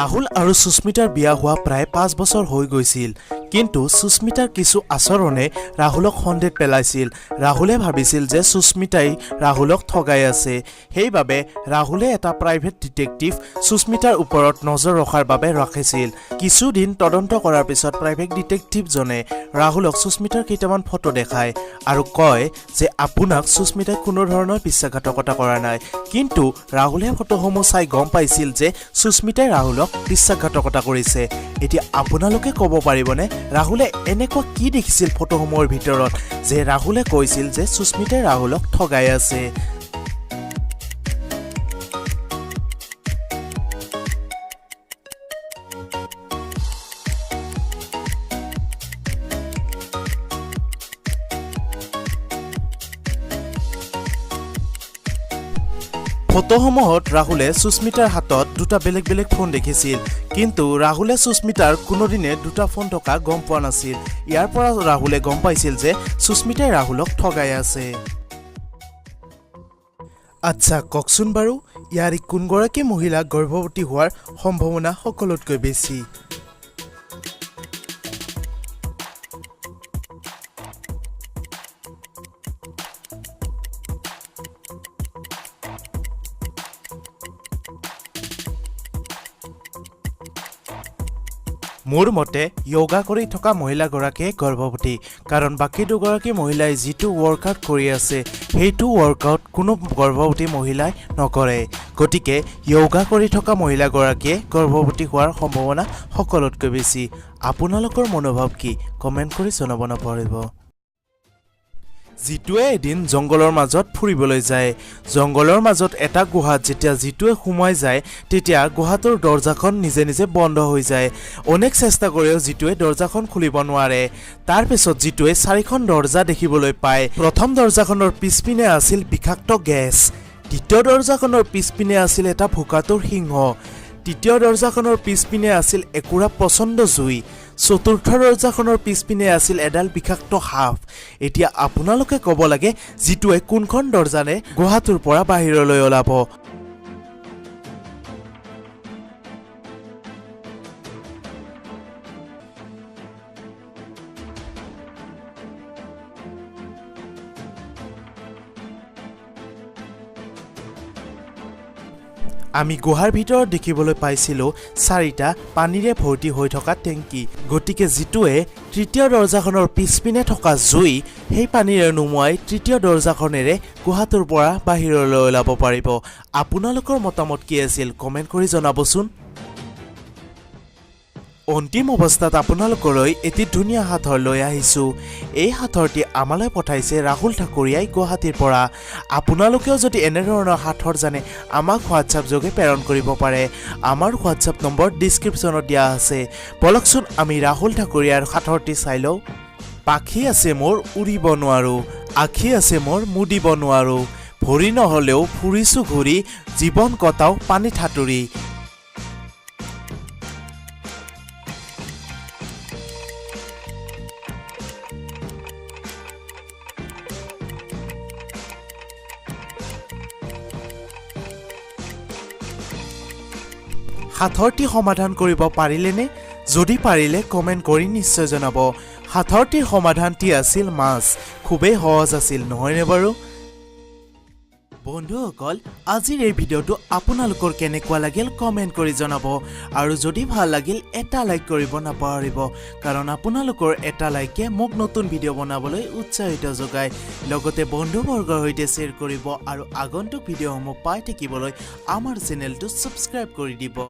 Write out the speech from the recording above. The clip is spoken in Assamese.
ৰাহুল আৰু সুস্মিতাৰ বিয়া হোৱা প্ৰায় 5 বছৰ হৈ গৈছিল কিন্তু সুস্মিতাৰ কিছু আচৰণে ৰাহুলক সন্দেহ পেলাইছিল ৰাহুলে ভাবিছিল যে সুস্মিতাই ৰাহুলক ঠগাই আছে সেইবাবে ৰাহুলে এটা প্ৰাইভেট ডিটেকটিভ সুস্মিতাৰ ওপৰত নজৰ ৰখাৰ বাবে ৰাখিছিল কিছুদিন তদন্ত কৰাৰ পিছত প্ৰাইভেট ডিটেকটিভ জনে ৰাহুলক সুস্মিতাৰ কেইটামান ফটো দেখায় আৰু কয় যে আপোনাক সুস্মিতাই কোনো ধৰণৰ বিশ্বাসঘাতকতা কৰা নাই কিন্তু ৰাহুলে ফটোসমূহ চাই গম পাইছিল যে সুস্মিতাই ৰাহুলক বিশ্বাসঘাতকতা কৰিছে এতিয়া আপোনালোকে ক'ব পাৰিবনে ৰাহুলে এনেকুৱা কি দেখিছিল ফটোসমূহৰ ভিতৰত যে ৰাহুলে কৈছিল যে সুস্মিতাই ৰাহুলক ঠগাই আছে ফটোসমূহত ৰাহুলে সুস্মিতাৰ হাতত দুটা বেলেগ বেলেগ ফোন দেখিছিল কিন্তু ৰাহুলে সুস্মিতাৰ কোনোদিনে দুটা ফোন থকা গম পোৱা নাছিল ইয়াৰ পৰা ৰাহুলে গম পাইছিল যে সুস্মিতাই ৰাহুলক ঠগাই আছে আচ্ছা ককচোন বাৰু ইয়াৰ কোনগৰাকী মহিলা গৰ্ভৱতী হোৱাৰ সম্ভাৱনা সকলোতকৈ বেছি মোৰ মতে যোগা কৰি থকা মহিলাগৰাকীয়ে গৰ্ভৱতী কাৰণ বাকি দুগৰাকী মহিলাই যিটো ৱৰ্কআউট কৰি আছে সেইটো ৱৰ্কআউট কোনো গৰ্ভৱতী মহিলাই নকৰে গতিকে যোগা কৰি থকা মহিলাগৰাকীয়ে গৰ্ভৱতী হোৱাৰ সম্ভাৱনা সকলোতকৈ বেছি আপোনালোকৰ মনোভাৱ কি কমেন্ট কৰি জনাব নাপাহৰিব জিতুৱে এদিন জংগলৰ মাজত ফুৰিবলৈ যায় জংগলৰ মাজত এটা গুহাত যেতিয়া জিতুৱে সোমাই যায় তেতিয়া গুহাটোৰ দৰজাখন নিজে নিজে বন্ধ হৈ যায় অনেক চেষ্টা কৰিও জিতুৱে দৰজাখন খুলিব নোৱাৰে তাৰ পিছত জিতুৱে চাৰিখন দৰজা দেখিবলৈ পায় প্ৰথম দৰজাখনৰ পিছপিনে আছিল বিষাক্ত গেছ দ্বিতীয় দৰজাখনৰ পিছপিনে আছিল এটা ভোকাতুৰ সিংহ তৃতীয় দৰজাখনৰ পিছপিনে আছিল একুৰা পছন্দ জুই চতুৰ্থ দৰজাখনৰ পিছপিনে আছিল এডাল বিষাক্ত সাপ এতিয়া আপোনালোকে ক'ব লাগে জিতুৱে কোনখন দৰজাৰে গুহাটোৰ পৰা বাহিৰলৈ ওলাব আমি গুহাৰ ভিতৰত দেখিবলৈ পাইছিলোঁ চাৰিটা পানীৰে ভৰ্তি হৈ থকা টেংকি গতিকে জিতুৱে তৃতীয় দৰজাখনৰ পিছপিনে থকা জুই সেই পানীৰে নুমুৱাই তৃতীয় দৰজাখনেৰে গুহাটোৰ পৰা বাহিৰলৈ ওলাব পাৰিব আপোনালোকৰ মতামত কি আছিল কমেন্ট কৰি জনাবচোন অন্তিম অৱস্থাত আপোনালোকলৈ এটি ধুনীয়া হাতৰ লৈ আহিছো এই হাতৰটি আমালৈ পঠাইছে ৰাহুল ঠাকুৰীয়াই গুৱাহাটীৰ পৰা আপোনালোকেও যদি এনে ধৰণৰ হাতৰ জানে আমাক হোৱাটছআপ যোগে প্ৰেৰণ কৰিব পাৰে আমাৰ হোৱাটছআপ নম্বৰ ডেসক্ৰিপচনত দিয়া আছে বলকচোন আমি ৰাহুল ঠাকুৰীয়াৰ হাতৰটি চাই লওঁ পাখি আছে মোৰ উৰিব নোৱাৰো আখি আছে মোৰ মুদিব নোৱাৰো ভৰি নহলেও ফুৰিছো ঘূৰি জীৱন কটাও পানী ঠাতুৰি হাতৰটি সমাধান কৰিব পাৰিলেনে যদি পাৰিলে কমেন্ট কৰি নিশ্চয় জনাব হাতৰটিৰ সমাধানটি আছিল মাছ খুবেই সহজ আছিল নহয়নে বাৰু বন্ধুসকল আজিৰ এই ভিডিঅটো আপোনালোকৰ কেনেকুৱা লাগিল কমেন্ট কৰি জনাব আৰু যদি ভাল লাগিল এটা লাইক কৰিব নাপাহৰিব কাৰণ আপোনালোকৰ এটা লাইকে মোক নতুন ভিডিঅ' বনাবলৈ উৎসাহিত যোগায় লগতে বন্ধুবৰ্গৰ সৈতে শ্বেয়াৰ কৰিব আৰু আগন্তুক ভিডিঅ'সমূহ পাই থাকিবলৈ আমাৰ চেনেলটো সাবস্ক্ৰাইব কৰি দিব